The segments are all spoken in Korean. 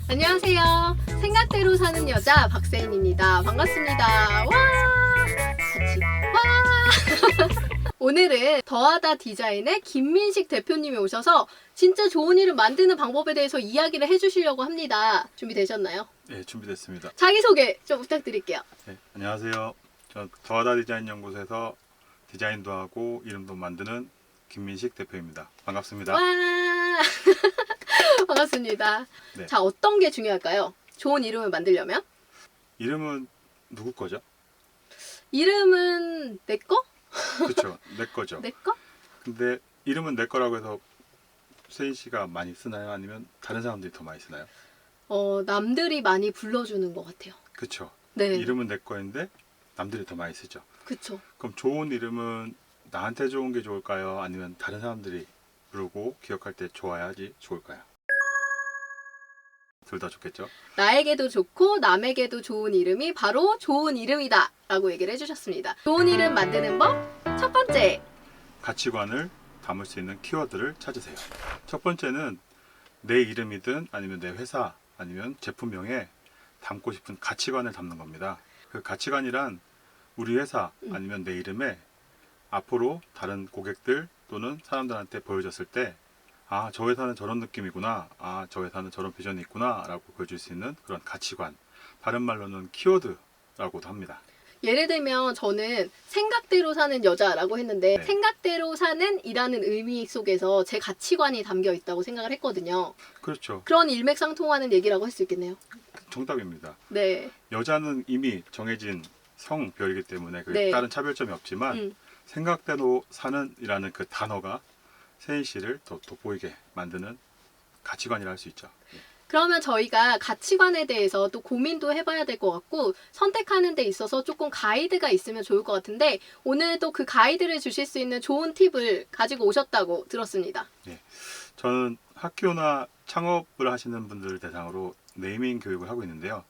안녕하세요. 생각대로 사는 여자 박세인입니다. 반갑습니다. 와! 같이 와! 오늘은 더하다 디자인의 김민식 대표님이 오셔서 진짜 좋은 이름 만드는 방법에 대해서 이야기를 해주시려고 합니다. 준비되셨나요? 네, 준비됐습니다. 자기소개 좀 부탁드릴게요. 네, 안녕하세요. 저 더하다 디자인 연구소에서 디자인도 하고 이름도 만드는 김민식 대표입니다. 반갑습니다. 와! 반갑습니다. 네. 자, 어떤 게 중요할까요? 좋은 이름을 만들려면? 이름은 누구 거죠? 이름은 내 거? 그렇죠. 내 거죠. 내 거? 근데 이름은 내 거라고 해서 세인 씨가 많이 쓰나요? 아니면 다른 사람들이 더 많이 쓰나요? 남들이 많이 불러주는 것 같아요. 그렇죠. 네. 이름은 내 거인데 남들이 더 많이 쓰죠. 그쵸. 그럼 좋은 이름은 나한테 좋은 게 좋을까요? 아니면 다른 사람들이 부르고 기억할 때 좋아야지 좋을까요? 둘 다 좋겠죠. 나에게도 좋고 남에게도 좋은 이름이 바로 좋은 이름이다 라고 얘기를 해주셨습니다. 좋은 이름 만드는 법 첫 번째, 가치관을 담을 수 있는 키워드를 찾으세요. 첫 번째는 내 이름이든 아니면 내 회사 아니면 제품명에 담고 싶은 가치관을 담는 겁니다. 그 가치관이란 우리 회사 아니면 내 이름에 앞으로 다른 고객들 또는 사람들한테 보여줬을 때 아, 저 회사는 저런 느낌이구나. 아, 저 회사는 저런 비전이 있구나. 라고 보여줄 수 있는 그런 가치관. 다른 말로는 키워드라고도 합니다. 예를 들면 저는 생각대로 사는 여자라고 했는데 네. 생각대로 사는 이라는 의미 속에서 제 가치관이 담겨 있다고 생각을 했거든요. 그렇죠. 그런 일맥상통하는 얘기라고 할 수 있겠네요. 정답입니다. 네. 여자는 이미 정해진 성별이기 때문에 네. 다른 차별점이 없지만 생각대로 사는 이라는 그 단어가 세인 씨를 더 돋보이게 만드는 가치관이라 할 수 있죠. 그러면 저희가 가치관에 대해서 또 고민도 해봐야 될 것 같고 선택하는 데 있어서 조금 가이드가 있으면 좋을 것 같은데 오늘도 그 가이드를 주실 수 있는 좋은 팁을 가지고 오셨다고 들었습니다. 저는 학교나 창업을 하시는 분들을 대상으로 네이밍 교육을 하고 있는데요.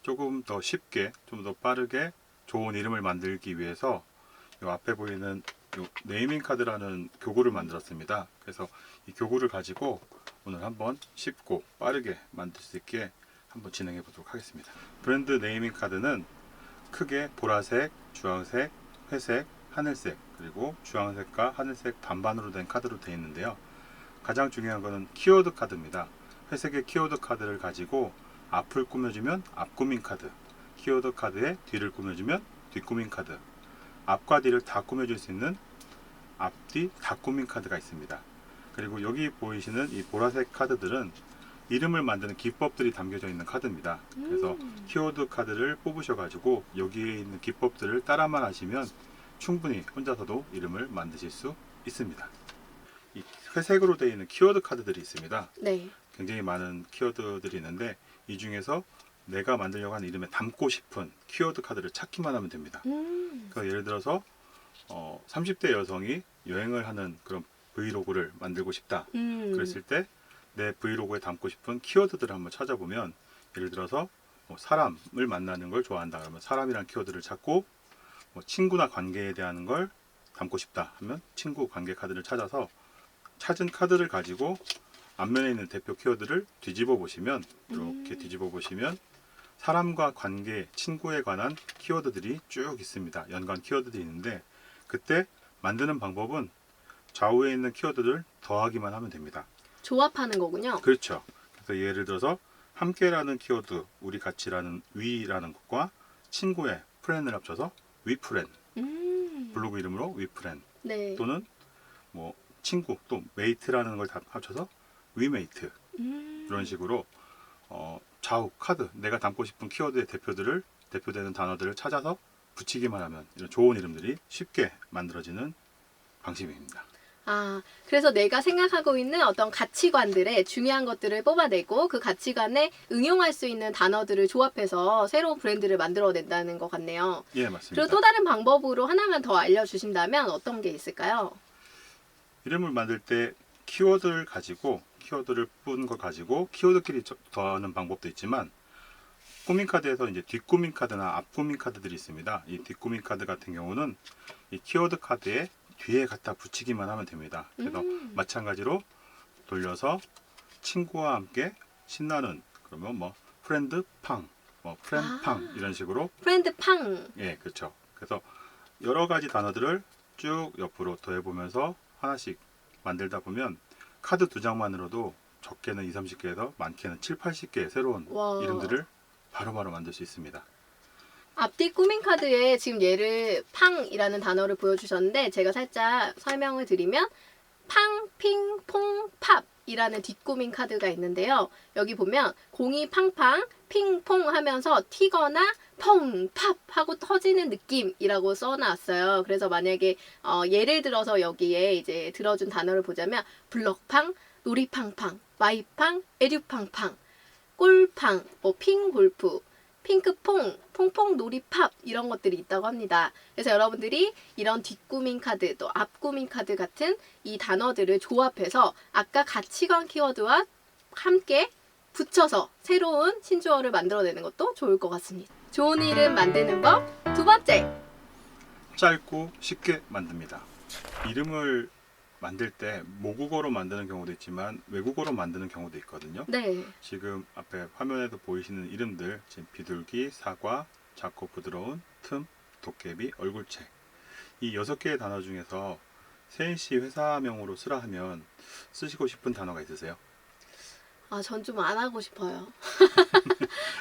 조금 더 쉽게, 좀 더 빠르게 좋은 이름을 만들기 위해서 이 앞에 보이는 이 네이밍 카드라는 교구를 만들었습니다. 그래서 이 교구를 가지고 오늘 한번 쉽고 빠르게 만들 수 있게 한번 진행해 보도록 하겠습니다. 브랜드 네이밍 카드는 크게 보라색, 주황색, 회색, 하늘색 그리고 주황색과 하늘색 반반으로 된 카드로 되어 있는데요. 가장 중요한 것은 키워드 카드입니다. 회색의 키워드 카드를 가지고 앞을 꾸며주면 앞 꾸민 카드, 키워드 카드에 뒤를 꾸며주면 뒷 꾸민 카드, 앞과 뒤를 다 꾸며줄 수 있는 앞뒤 다 꾸민 카드가 있습니다. 그리고 여기 보이시는 이 보라색 카드들은 이름을 만드는 기법들이 담겨져 있는 카드입니다. 그래서 키워드 카드를 뽑으셔가지고 여기에 있는 기법들을 따라만 하시면 충분히 혼자서도 이름을 만드실 수 있습니다. 이 회색으로 되어 있는 키워드 카드들이 있습니다. 네. 굉장히 많은 키워드들이 있는데 이 중에서 내가 만들려고 하는 이름에 담고 싶은 키워드 카드를 찾기만 하면 됩니다. 그러니까 예를 들어서 30대 여성이 여행을 하는 그런 브이로그를 만들고 싶다. 그랬을 때 내 브이로그에 담고 싶은 키워드들을 한번 찾아보면 예를 들어서 사람을 만나는 걸 좋아한다 그러면 사람이란 키워드를 찾고 친구나 관계에 대한 걸 담고 싶다 하면 친구 관계 카드를 찾아서 찾은 카드를 가지고 앞면에 있는 대표 키워드를 뒤집어 보시면 이렇게 뒤집어 보시면 사람과 관계, 친구에 관한 키워드들이 쭉 있습니다. 연관 키워드들이 있는데 그때 만드는 방법은 좌우에 있는 키워드를 더하기만 하면 됩니다. 조합하는 거군요. 그렇죠. 그래서 예를 들어서 함께라는 키워드, 우리 같이라는 위라는 것과 친구의 프렌을 합쳐서 위프렌, 블로그 이름으로 위프렌 네. 또는 뭐 친구 또 메이트라는 걸 다 합쳐서 위메이트 이런 식으로 좌우 카드 내가 담고 싶은 키워드의 대표되는 단어들을 찾아서 붙이기만 하면 이런 좋은 이름들이 쉽게 만들어지는 방식입니다. 그래서 내가 생각하고 있는 어떤 가치관들의 중요한 것들을 뽑아내고 그 가치관에 응용할 수 있는 단어들을 조합해서 새로운 브랜드를 만들어낸다는 것 같네요. 예, 맞습니다. 그리고 또 다른 방법으로 하나만 더 알려주신다면 어떤 게 있을까요? 이름을 만들 때 키워드를 뽑은 걸 가지고 키워드끼리 더하는 방법도 있지만 꾸민 카드에서 이제 뒷꾸민 카드나 앞꾸민 카드들이 있습니다. 이 뒷꾸민 카드 같은 경우는 이 키워드 카드에 뒤에 갖다 붙이기만 하면 됩니다. 그래서 마찬가지로 돌려서 친구와 함께 신나는 그러면 뭐 프렌드 팡, 뭐 프렌팡 이런 식으로 프렌드 팡. 예, 그렇죠. 그래서 여러 가지 단어들을 쭉 옆으로 더해보면서 하나씩 만들다 보면 카드 2장만으로도 적게는 2, 30개에서 많게는 7, 80개의 새로운 와. 이름들을 바로바로 만들 수 있습니다. 앞뒤 꾸민 카드에 지금 얘를 팡이라는 단어를 보여주셨는데 제가 살짝 설명을 드리면 팡, 핑, 퐁, 팝이라는 뒷꾸민 카드가 있는데요. 여기 보면 공이 팡팡, 핑퐁 하면서 튀거나 퐁, 팝 하고 터지는 느낌이라고 써놨어요. 그래서 만약에 예를 들어서 여기에 이제 들어준 단어를 보자면 블럭팡, 놀이팡팡, 마이팡, 에듀팡팡, 꿀팡, 뭐 핑골프, 핑크퐁, 퐁퐁 놀이팝 이런 것들이 있다고 합니다. 그래서 여러분들이 이런 뒷꾸민 카드 또 앞꾸민 카드 같은 이 단어들을 조합해서 아까 가치관 키워드와 함께 붙여서 새로운 신조어를 만들어내는 것도 좋을 것 같습니다. 좋은 이름 만드는 법 두 번째. 짧고 쉽게 만듭니다. 이름을 만들 때 모국어로 만드는 경우도 있지만 외국어로 만드는 경우도 있거든요. 네. 지금 앞에 화면에도 보이시는 이름들, 지금 비둘기, 사과, 작고 부드러운, 틈, 도깨비, 얼굴책. 이 6개의 단어 중에서 세인 씨 회사명으로 쓰라 하면 쓰시고 싶은 단어가 있으세요? 아, 전 좀 안 하고 싶어요.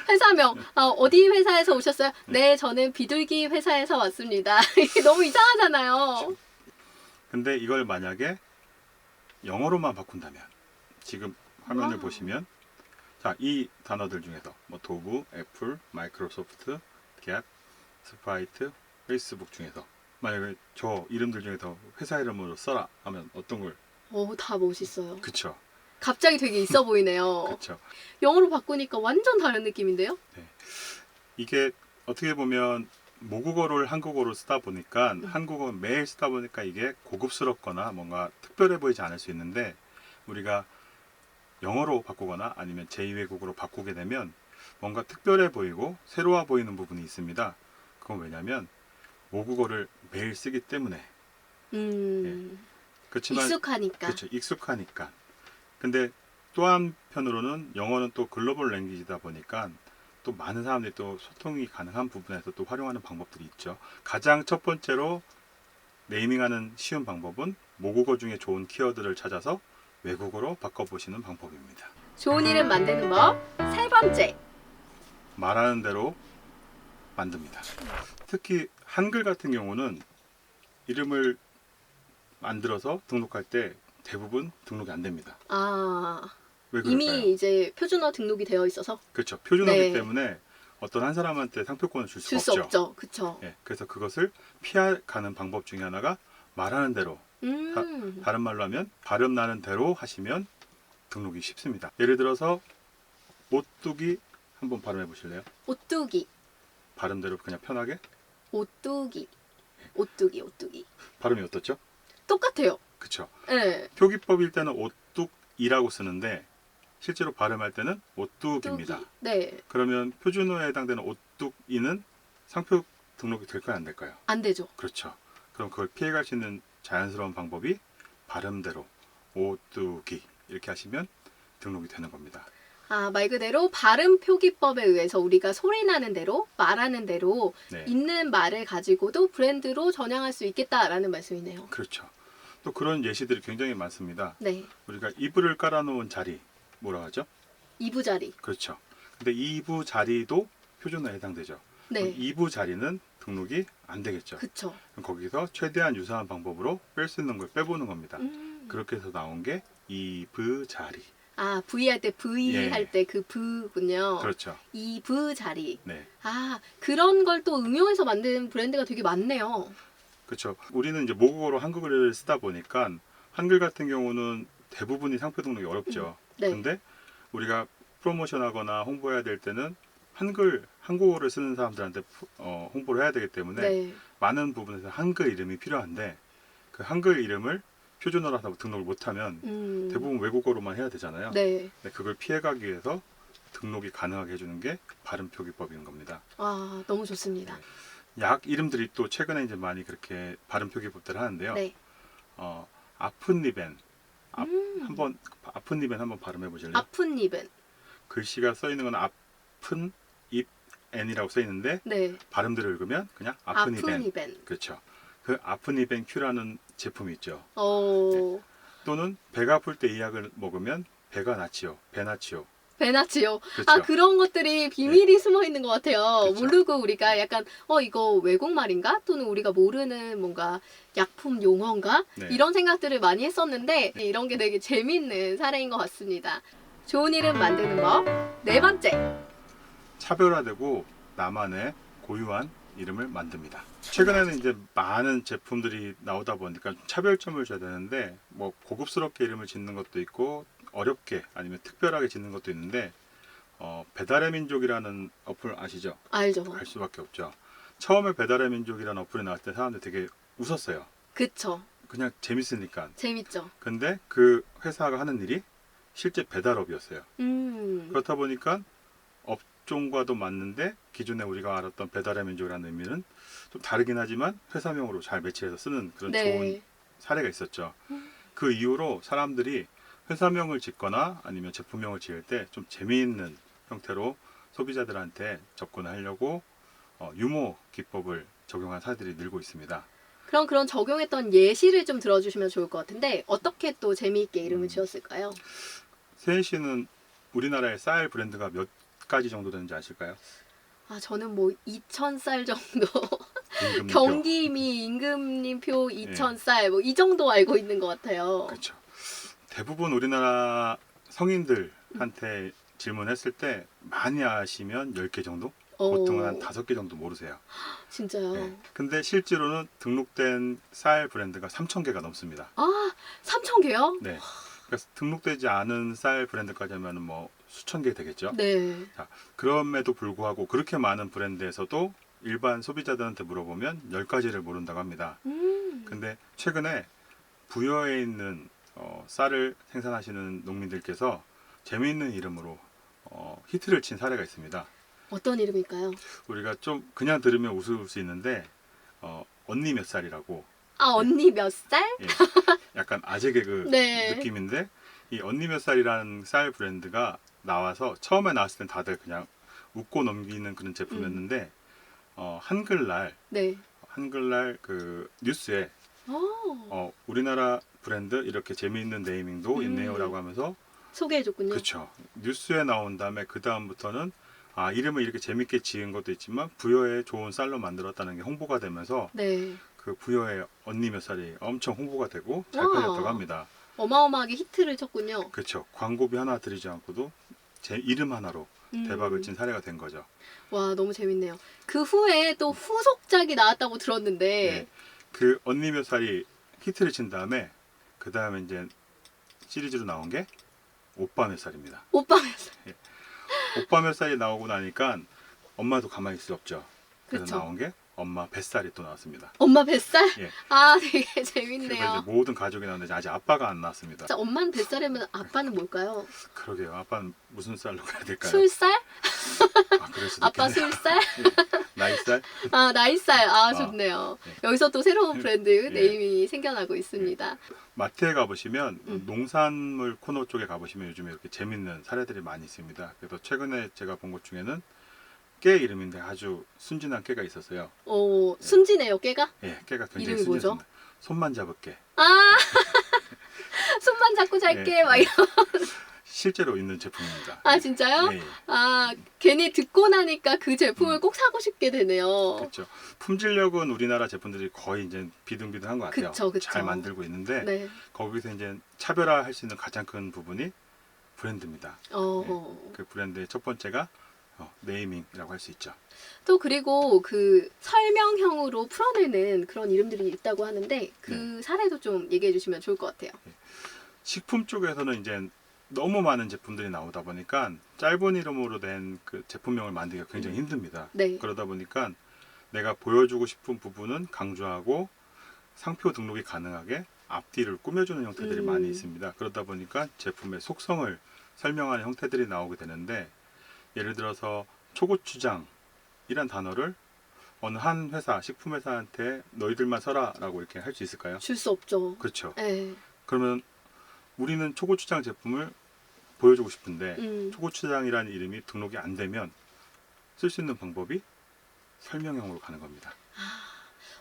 회사명. 어디 회사에서 오셨어요? 네, 저는 비둘기 회사에서 왔습니다. 이게 너무 이상하잖아요. 근데 이걸 만약에 영어로만 바꾼다면 지금 화면을 와. 보시면 자, 이 단어들 중에서 뭐 도구, 애플, 마이크로소프트, 갭, 스프라이트, 페이스북 중에서 만약에 저 이름들 중에서 회사 이름으로 써라 하면 어떤 걸? 오, 다 멋있어요. 그쵸, 갑자기 되게 있어 보이네요. 그쵸. 영어로 바꾸니까 완전 다른 느낌인데요? 이게 어떻게 보면 모국어를 한국어로 쓰다 보니까 한국어 매일 쓰다 보니까 이게 고급스럽거나 뭔가 특별해 보이지 않을 수 있는데 우리가 영어로 바꾸거나 아니면 제2외국어로 바꾸게 되면 뭔가 특별해 보이고 새로워 보이는 부분이 있습니다. 그건 왜냐면 모국어를 매일 쓰기 때문에 그렇지만 익숙하니까. 그렇죠, 익숙하니까. 근데 또 한편으로는 영어는 또 글로벌 랭귀지다 보니까 또 많은 사람들이 또 소통이 가능한 부분에서 또 활용하는 방법들이 있죠. 가장 첫 번째로 네이밍하는 쉬운 방법은 모국어 중에 좋은 키워드를 찾아서 외국어로 바꿔보시는 방법입니다. 좋은 이름 만드는 법 세 번째. 말하는 대로 만듭니다. 특히 한글 같은 경우는 이름을 만들어서 등록할 때 대부분 등록이 안 됩니다. 아, 왜 그럴까요? 이미 이제 표준어 등록이 되어 있어서 그렇죠. 표준어기 네. 때문에 어떤 한 사람한테 상표권을 줄 줄 수가 수 없죠. 없죠. 그쵸? 예, 그래서 그것을 피해가는 방법 중에 하나가 말하는 대로, 다른 말로 하면 발음 나는 대로 하시면 등록이 쉽습니다. 예를 들어서 오뚜기 한번 발음해 보실래요? 오뚜기, 발음대로 그냥 편하게. 오뚜기, 오뚜기, 오뚜기. 발음이 어떻죠? 똑같아요. 그쵸. 네. 표기법일 때는 오뚝이라고 쓰는데 실제로 발음할 때는 오뚝입니다. 오뚜기. 네. 그러면 표준어에 해당되는 오뚝이는 상표 등록이 될까요, 안 될까요? 안 되죠. 그렇죠. 그럼 그걸 피해갈 수 있는 자연스러운 방법이 발음대로 오뚜기 이렇게 하시면 등록이 되는 겁니다. 아, 말 그대로 발음 표기법에 의해서 우리가 소리 나는 대로 말하는 대로 네, 있는 말을 가지고도 브랜드로 전향할 수 있겠다라는 말씀이네요. 그렇죠. 또 그런 예시들이 굉장히 많습니다. 네. 우리가 이불을 깔아놓은 자리 뭐라 하죠? 이부자리. 그렇죠. 근데 이부 자리도 표준어에 해당되죠. 네. 이부 자리는 등록이 안 되겠죠. 그쵸. 그럼 거기서 최대한 유사한 방법으로 뺄 수 있는 걸 빼보는 겁니다. 음. 그렇게 해서 나온 게 이부 자리. 아, V 할 때 V 예. 할 때 그 부군요. 그렇죠. 이부자리. 네, 아, 그런 걸 또 응용해서 만든 브랜드가 되게 많네요. 그렇죠. 우리는 이제 모국어로 한국어를 쓰다 보니까 한글 같은 경우는 대부분이 상표 등록이 어렵죠. 네. 근데 우리가 프로모션하거나 홍보해야 될 때는 한국어를 쓰는 사람들한테 홍보를 해야 되기 때문에 네. 많은 부분에서 한글 이름이 필요한데 그 한글 이름을 표준어라서 등록을 못하면 대부분 외국어로만 해야 되잖아요. 네. 근데 그걸 피해가기 위해서 등록이 가능하게 해주는 게 발음 표기법인 겁니다. 아, 너무 좋습니다. 약 이름들이 또 최근에 이제 많이 그렇게 발음 표기법들을 하는데요. 네. 아픈 니벤 한번 아픈 니벤 한번 발음해 보실래요? 아픈 입은 글씨가 써 있는 건 아픈 입 N이라고 써 있는데 네. 발음대로 읽으면 그냥 아픈 입엔. 아프니벤. 그렇죠. 그 아픈 입엔 Q라는 제품이 있죠. 어. 또는 배가 아플 때 이 약을 먹으면 배가 낫지요. 배낫지요. 베나치오. 그렇죠. 아, 그런 것들이 비밀이 숨어 있는 것 같아요. 그쵸. 모르고 우리가 약간, 이거 외국말인가? 또는 우리가 모르는 뭔가 약품 용어인가? 네. 이런 생각들을 많이 했었는데, 이런 게 되게 재밌는 사례인 것 같습니다. 좋은 이름 만드는 법. 네 번째. 차별화되고 나만의 고유한 이름을 만듭니다. 최근에는 이제 많은 제품들이 나오다 보니까 차별점을 줘야 되는데 뭐 고급스럽게 이름을 짓는 것도 있고 어렵게 아니면 특별하게 짓는 것도 있는데 배달의 민족이라는 어플 아시죠? 알죠. 알 수밖에 없죠. 처음에 배달의 민족이라는 어플이 나올 때 사람들 되게 웃었어요. 그쵸. 그냥 재밌으니까. 재밌죠. 근데 그 회사가 하는 일이 실제 배달업이었어요. 그렇다 보니까 업종과도 맞는데 기존에 우리가 알았던 배달의 민족이라는 의미는 좀 다르긴 하지만 회사명으로 잘 매치해서 쓰는 그런 좋은 네. 사례가 있었죠. 그 이후로 사람들이 회사명을 짓거나 아니면 제품명을 지을 때 좀 재미있는 형태로 소비자들한테 접근을 하려고 유머 기법을 적용한 사례들이 늘고 있습니다. 그럼 그런 적용했던 예시를 좀 들어주시면 좋을 것 같은데, 어떻게 또 재미있게 이름을 지었을까요? 세인 씨는 우리나라의 쌀 브랜드가 몇 가지 정도 되는지 아실까요? 아, 저는 뭐 2,000쌀 정도. 임금님표. 경기미 임금님표 2,000쌀 뭐 이 정도 알고 있는 것 같아요. 그렇죠. 대부분 우리나라 성인들한테 질문했을 때 많이 아시면 10개 정도? 보통은 한 5개 정도 모르세요. 진짜요? 네. 근데 실제로는 등록된 쌀 브랜드가 3,000개가 넘습니다. 아, 3,000개요? 네. 그래서 등록되지 않은 쌀 브랜드까지 하면 뭐 수천 개 되겠죠. 네. 자, 그럼에도 불구하고 그렇게 많은 브랜드에서도 일반 소비자들한테 물어보면 10가지를 모른다고 합니다. 근데 최근에 부여에 있는 쌀을 생산하시는 농민들께서 재미있는 이름으로 히트를 친 사례가 있습니다. 어떤 이름일까요? 우리가 좀 그냥 들으면 웃을 수 있는데 언니 몇 살이라고 아, 언니 몇 살? 예, 약간 아재 개그 네. 느낌인데 이 언니 몇 살이라는 쌀 브랜드가 나와서 처음에 나왔을 땐 다들 그냥 웃고 넘기는 그런 제품이었는데 한글날 네. 그 뉴스에 우리나라 브랜드 이렇게 재미있는 네이밍도 있네요라고 하면서 소개해줬군요. 그렇죠. 뉴스에 나온 다음에 그 다음부터는 이름을 이렇게 재밌게 지은 것도 있지만 부여에 좋은 쌀로 만들었다는 게 홍보가 되면서 네. 그 부여의 언니 몇 살이 엄청 홍보가 되고 잘 와. 팔렸다고 합니다. 어마어마하게 히트를 쳤군요. 그렇죠. 광고비 하나 들이지 않고도 제 이름 하나로 대박을 친 사례가 된 거죠. 와, 너무 재밌네요. 그 후에 또 후속작이 나왔다고 들었는데 네. 그 언니 몇 살이 히트를 친 다음에 그 다음에 이제 시리즈로 나온 게 오빠 몇 살입니다. 오빠 몇 살? 오빠 몇 살이 나오고 나니까 엄마도 가만히 있을 수 없죠. 그래서 그쵸. 나온 게 엄마 뱃살이 또 나왔습니다. 엄마 뱃살? 예. 아, 되게 그래서 재밌네요. 이제 모든 가족이 나왔는데 아직 아빠가 안 나왔습니다. 진짜 엄마는 뱃살이면 아빠는 뭘까요? 그러게요. 아빠는 무슨 쌀로 가야 될까요? 술살? 그럴 수도 아빠 있겠네요. 술살? 예. 나이쌀? 아, 나이살. 아, 좋네요. 네. 여기서 또 새로운 브랜드 예. 네임이 생겨나고 있습니다. 마트에 가보시면 농산물 코너 쪽에 가보시면 요즘에 이렇게 재밌는 사례들이 많이 있습니다. 그래서 최근에 제가 본 것 중에는 깨 이름인데 아주 순진한 깨가 있었어요. 순진해요, 깨가? 예, 깨가 굉장히 이름이 뭐죠? 순진했습니다. 손만 잡을 깨. 아, 손만 잡고 잘게, 예, 막 예. 이런. 실제로 있는 제품입니다. 아, 진짜요? 예, 예. 아, 괜히 듣고 나니까 그 제품을 꼭 사고 싶게 되네요. 그렇죠. 품질력은 우리나라 제품들이 거의 이제 비등비등한 것 같아요. 그쵸, 그쵸. 잘 만들고 있는데 네. 거기서 이제 차별화할 수 있는 가장 큰 부분이 브랜드입니다. 그 브랜드의 첫 번째가 네이밍이라고 할 수 있죠. 또 그리고 그 설명형으로 풀어내는 그런 이름들이 있다고 하는데 그 사례도 좀 얘기해 주시면 좋을 것 같아요. 식품 쪽에서는 이제 너무 많은 제품들이 나오다 보니까 짧은 이름으로 된 그 제품명을 만들기가 굉장히 힘듭니다. 네. 그러다 보니까 내가 보여주고 싶은 부분은 강조하고 상표 등록이 가능하게 앞뒤를 꾸며주는 형태들이 많이 있습니다. 그러다 보니까 제품의 속성을 설명하는 형태들이 나오게 되는데 예를 들어서 초고추장이란 단어를 어느 한 회사, 식품회사한테 너희들만 써라 라고 이렇게 할 수 있을까요? 줄 수 없죠. 그렇죠. 네. 그러면 우리는 초고추장 제품을 보여주고 싶은데 음. 초고추장이라는 이름이 등록이 안 되면 쓸 수 있는 방법이 설명형으로 가는 겁니다.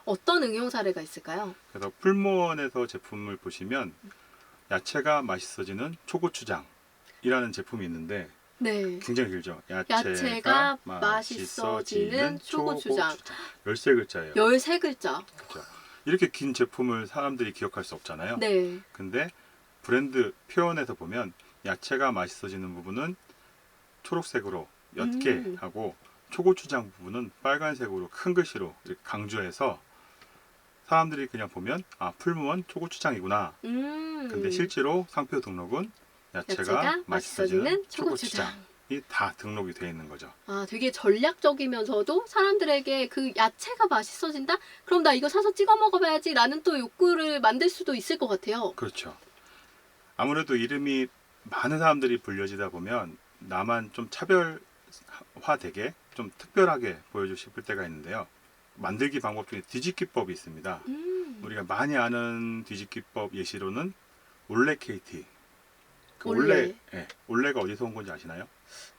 어떤 응용 사례가 있을까요? 그래서 풀무원에서 제품을 보시면 야채가 맛있어지는 초고추장이라는 제품이 있는데 네. 굉장히 길죠. 야채가 맛있어지는 초고추장. 13글자예요. 13글자. 그렇죠. 이렇게 긴 제품을 사람들이 기억할 수 없잖아요. 네. 근데 브랜드 표현에서 보면 야채가 맛있어지는 부분은 초록색으로 옅게 하고 초고추장 부분은 빨간색으로 큰 글씨로 이렇게 강조해서 사람들이 그냥 보면 아 풀무원 초고추장이구나. 근데 실제로 상표 등록은 야채가 맛있어지는 초고추장이 다 등록이 되어 있는 거죠. 아, 되게 전략적이면서도 사람들에게 그 야채가 맛있어진다? 그럼 나 이거 사서 찍어 먹어봐야지 라는 또 욕구를 만들 수도 있을 것 같아요. 그렇죠. 아무래도 이름이 많은 사람들이 불려지다 보면 나만 좀 차별화되게 좀 특별하게 보여주고 싶을 때가 있는데요. 만들기 방법 중에 뒤집기법이 있습니다. 우리가 많이 아는 뒤집기법 예시로는 올레 KT. 올레. 올레가 어디서 온 건지 아시나요?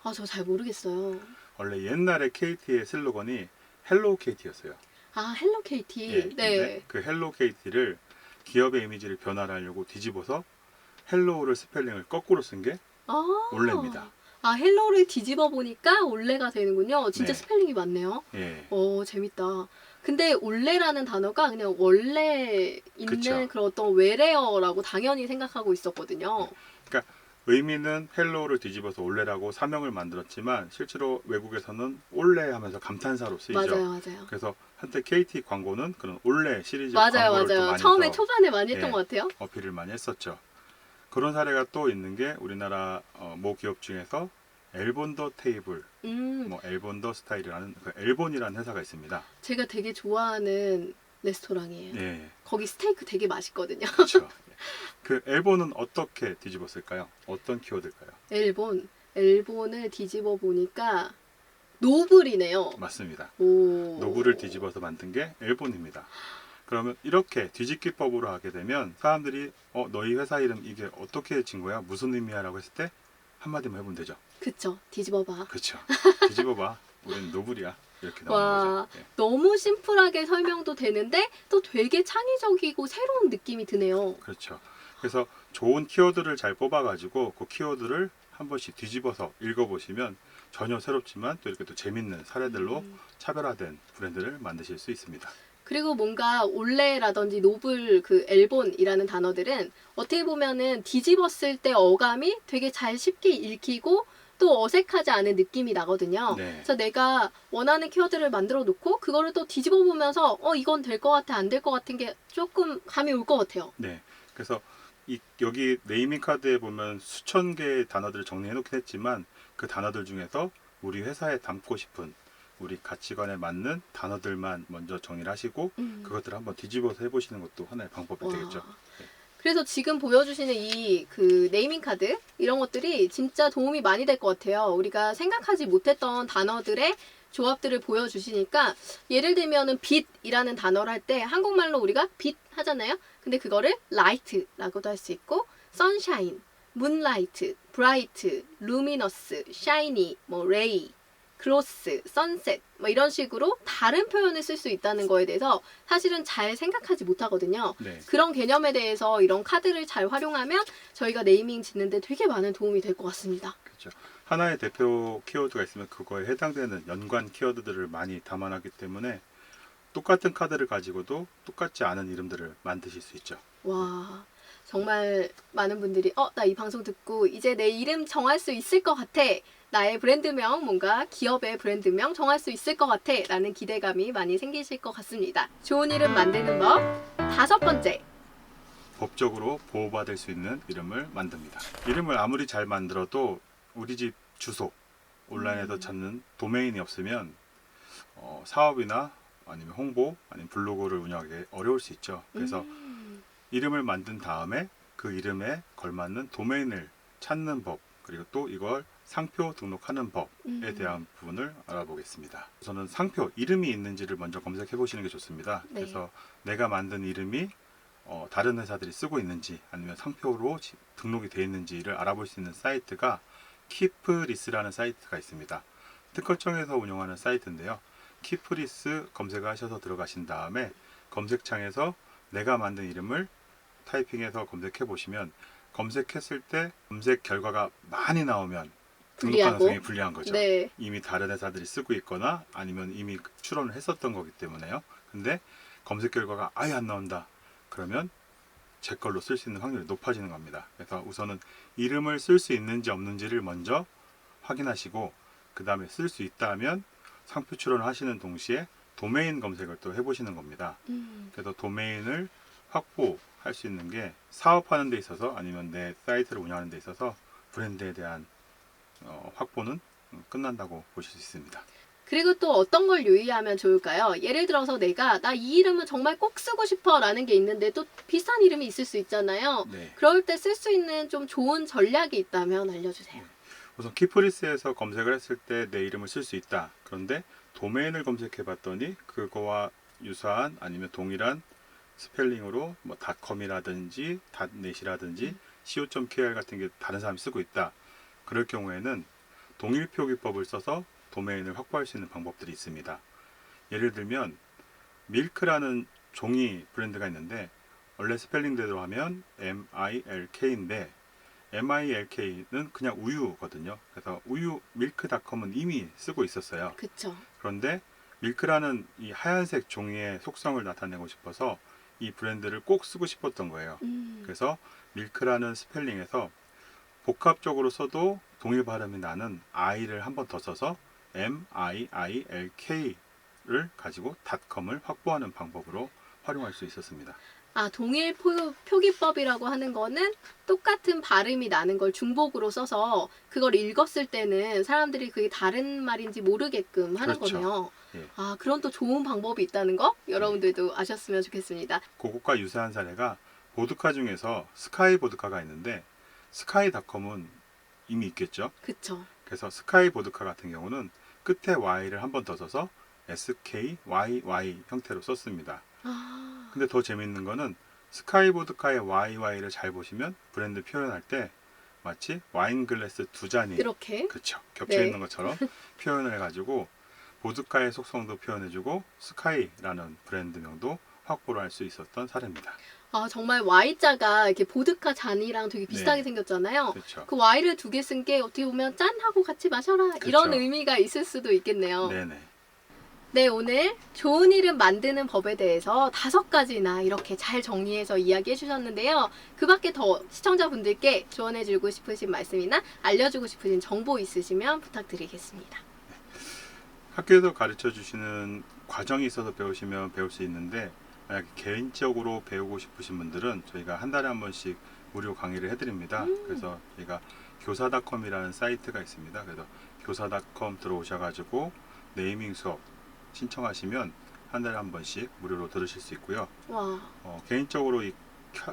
아, 저 잘 모르겠어요. 원래 옛날에 KT의 슬로건이 헬로 KT였어요. 아, 헬로 KT. 네. 그 헬로 KT를 기업의 이미지를 변화하려고 뒤집어서 헬로우를 스펠링을 거꾸로 쓴 게 아, 올레입니다. 아, 헬로를 뒤집어 보니까 올레가 되는군요. 진짜 네. 스펠링이 맞네요. 예. 재밌다. 근데 올레라는 단어가 그냥 원래 있는 그쵸. 그런 어떤 외래어라고 당연히 생각하고 있었거든요. 그러니까 의미는 헬로우를 뒤집어서 올레라고 사명을 만들었지만 실제로 외국에서는 올레 하면서 감탄사로 쓰이죠. 맞아요, 맞아요. 그래서 한때 KT 광고는 그런 올레 시리즈 맞아요, 광고를 또 맞아요. 많이 처음에 해서 초반에 많이 했던 예. 것 같아요. 어필을 많이 했었죠. 그런 사례가 또 있는 게 우리나라 모 기업 중에서 엘본더 테이블, 뭐 엘본더 스타일이라는 그 엘본이라는 회사가 있습니다. 제가 되게 좋아하는 레스토랑이에요. 예, 거기 스테이크 되게 맛있거든요. 그렇죠. 그 엘본은 어떻게 뒤집었을까요? 어떤 키워드일까요? 엘본을 뒤집어 보니까 노블이네요. 맞습니다. 오. 노브를 뒤집어서 만든 게 엘본입니다. 그러면 이렇게 뒤집기법으로 하게 되면 사람들이 너희 회사 이름 이게 어떻게 진 거야? 무슨 의미야? 라고 했을 때 한마디만 해보면 되죠. 그쵸. 뒤집어봐. 그렇죠. 뒤집어봐. 우린 노블이야. 이렇게 나오는 와, 거죠. 예. 너무 심플하게 설명도 되는데 또 되게 창의적이고 새로운 느낌이 드네요. 그렇죠. 그래서 좋은 키워드를 잘 뽑아가지고 그 키워드를 한 번씩 뒤집어서 읽어보시면 전혀 새롭지만 또 이렇게 또 재밌는 사례들로 차별화된 브랜드를 만드실 수 있습니다. 그리고 뭔가 올레라든지 노블 그 엘본이라는 단어들은 어떻게 보면은 뒤집었을 때 어감이 되게 잘 쉽게 읽히고 또 어색하지 않은 느낌이 나거든요. 네. 그래서 내가 원하는 키워드를 만들어 놓고 그거를 또 뒤집어 보면서 이건 될 것 같아 안 될 것 같은 게 조금 감이 올 것 같아요. 네. 그래서 여기 네이밍 카드에 보면 수천 개의 단어들을 정리해 놓긴 했지만 그 단어들 중에서 우리 회사에 담고 싶은 우리 가치관에 맞는 단어들만 먼저 정리를 하시고 그것들을 한번 뒤집어서 해보시는 것도 하나의 방법이 와. 되겠죠. 네. 그래서 지금 보여주시는 이 그 네이밍 카드 이런 것들이 진짜 도움이 많이 될 것 같아요. 우리가 생각하지 못했던 단어들의 조합들을 보여주시니까 예를 들면은 빛이라는 단어를 할 때 한국말로 우리가 빛 하잖아요. 근데 그거를 light라고도 할 수 있고 sunshine, moonlight, bright, luminous, shiny, 뭐 ray, gloss, sunset 뭐 이런 식으로 다른 표현을 쓸 수 있다는 거에 대해서 사실은 잘 생각하지 못하거든요. 네. 그런 개념에 대해서 이런 카드를 잘 활용하면 저희가 네이밍 짓는데 되게 많은 도움이 될 것 같습니다. 그렇죠. 하나의 대표 키워드가 있으면 그거에 해당되는 연관 키워드들을 많이 담아놨기 때문에 똑같은 카드를 가지고도 똑같지 않은 이름들을 만드실 수 있죠. 와, 정말 많은 분들이 나 이 방송 듣고 이제 내 이름 정할 수 있을 것 같아. 나의 브랜드명, 뭔가 기업의 브랜드명 정할 수 있을 것 같아. 라는 기대감이 많이 생기실 것 같습니다. 좋은 이름 만드는 법 5번째. 법적으로 보호받을 수 있는 이름을 만듭니다. 이름을 아무리 잘 만들어도 우리 집 주소 온라인에서 찾는 도메인이 없으면 사업이나 아니면 홍보 아니면 블로그를 운영하기 어려울 수 있죠. 그래서 이름을 만든 다음에 그 이름에 걸맞는 도메인을 찾는 법 그리고 또 이걸 상표 등록하는 법에 대한 부분을 알아보겠습니다. 우선은 상표 이름이 있는지를 먼저 검색해 보시는 게 좋습니다. 네. 그래서 내가 만든 이름이 다른 회사들이 쓰고 있는지 아니면 상표로 등록이 되어 있는지를 알아볼 수 있는 사이트가 키프리스라는 사이트가 있습니다. 특허청에서 운영하는 사이트인데요. 키프리스 검색하셔서 들어가신 다음에 검색창에서 내가 만든 이름을 타이핑해서 검색해 보시면 검색했을 때 검색 결과가 많이 나오면 등록 불리하고. 가능성이 불리한 거죠. 네. 이미 다른 회사들이 쓰고 있거나 아니면 이미 출원을 했었던 거기 때문에요. 근데 검색 결과가 아예 안 나온다. 그러면 제 걸로 쓸 수 있는 확률이 높아지는 겁니다. 그래서 우선은 이름을 쓸 수 있는지 없는지를 먼저 확인하시고 그 다음에 쓸 수 있다면 상표 출원을 하시는 동시에 도메인 검색을 또 해보시는 겁니다. 그래서 도메인을 확보할 수 있는 게 사업하는 데 있어서 아니면 내 사이트를 운영하는 데 있어서 브랜드에 대한 확보는 끝난다고 보실 수 있습니다. 그리고 또 어떤 걸 유의하면 좋을까요? 예를 들어서 내가 나 이 이름은 정말 꼭 쓰고 싶어 라는 게 있는데 또 비슷한 이름이 있을 수 있잖아요. 네. 그럴 때 쓸 수 있는 좀 좋은 전략이 있다면 알려주세요. 우선 키프리스에서 검색을 했을 때 내 이름을 쓸 수 있다. 그런데 도메인을 검색해 봤더니 그거와 유사한 아니면 동일한 스펠링으로 뭐 .com이라든지 .net이라든지 co.kr 같은 게 다른 사람이 쓰고 있다. 그럴 경우에는 동일 표기법을 써서 도메인을 확보할 수 있는 방법들이 있습니다. 예를 들면 밀크라는 종이 브랜드가 있는데 원래 스펠링대로 하면 MILK인데 MILK는 그냥 우유거든요. 그래서 우유 밀크닷컴은 이미 쓰고 있었어요. 그쵸. 그런데 밀크라는 이 하얀색 종이의 속성을 나타내고 싶어서 이 브랜드를 꼭 쓰고 싶었던 거예요. 그래서 밀크라는 스펠링에서 복합적으로 써도 동일 발음이 나는 I를 한 번 더 써서 MIILK를 가지고 닷컴을 확보하는 방법으로 활용할 수 있었습니다. 아, 동일 표기법이라고 하는 거는 똑같은 발음이 나는 걸 중복으로 써서 그걸 읽었을 때는 사람들이 그게 다른 말인지 모르게끔 하는 그렇죠. 거네요. 예. 아, 그런 또 좋은 방법이 있다는 거 여러분들도 아셨으면 좋겠습니다. 그것과 유사한 사례가 보드카 중에서 스카이 보드카가 있는데 스카이닷컴은 이미 있겠죠. 그쵸. 그래서 스카이 보드카 같은 경우는 끝에 Y를 한 번 더 써서 SKYY 형태로 썼습니다. 아, 근데 더 재밌는 거는 스카이 보드카의 YY를 잘 보시면 브랜드 표현할 때 마치 와인 글래스 두 잔이 이렇게. 그쵸 겹쳐 네. 있는 것처럼 표현을 해가지고 보드카의 속성도 표현해주고 스카이라는 브랜드명도 확보를 할 수 있었던 사례입니다. 아, 정말 Y자가 이렇게 보드카 잔이랑 되게 비슷하게 네. 생겼잖아요. 그렇죠. 그 Y를 두 개 쓴 게 어떻게 보면 짠 하고 같이 마셔라 이런 그쵸. 의미가 있을 수도 있겠네요. 네네. 네, 오늘 좋은 이름 만드는 법에 대해서 5가지나 이렇게 잘 정리해서 이야기해 주셨는데요. 그 밖에 더 시청자분들께 조언해주고 싶으신 말씀이나 알려주고 싶으신 정보 있으시면 부탁드리겠습니다. 학교에서 가르쳐 주시는 과정이 있어서 배우시면 배울 수 있는데 만약 개인적으로 배우고 싶으신 분들은 저희가 한 달에 한 번씩 무료 강의를 해드립니다. 그래서 저희가 교사닷컴이라는 사이트가 있습니다. 그래서 교사닷컴 들어오셔가지고 네이밍 수업 신청하시면 한 달에 한 번씩 무료로 들으실 수 있고요. 와, 개인적으로 이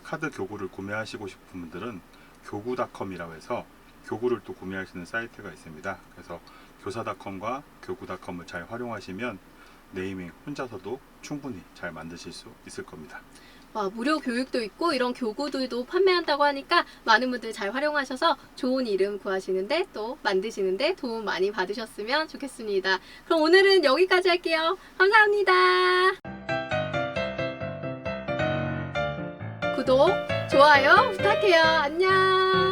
카드 교구를 구매하시고 싶은 분들은 교구닷컴이라고 해서 교구를 또 구매할 수 있는 사이트가 있습니다. 그래서 교사닷컴과 교구닷컴을 잘 활용하시면 네이밍 혼자서도 충분히 잘 만드실 수 있을 겁니다. 와, 무료 교육도 있고 이런 교구들도 판매한다고 하니까 많은 분들 잘 활용하셔서 좋은 이름 구하시는데 또 만드시는데 도움 많이 받으셨으면 좋겠습니다. 그럼 오늘은 여기까지 할게요. 감사합니다. 구독, 좋아요 부탁해요. 안녕.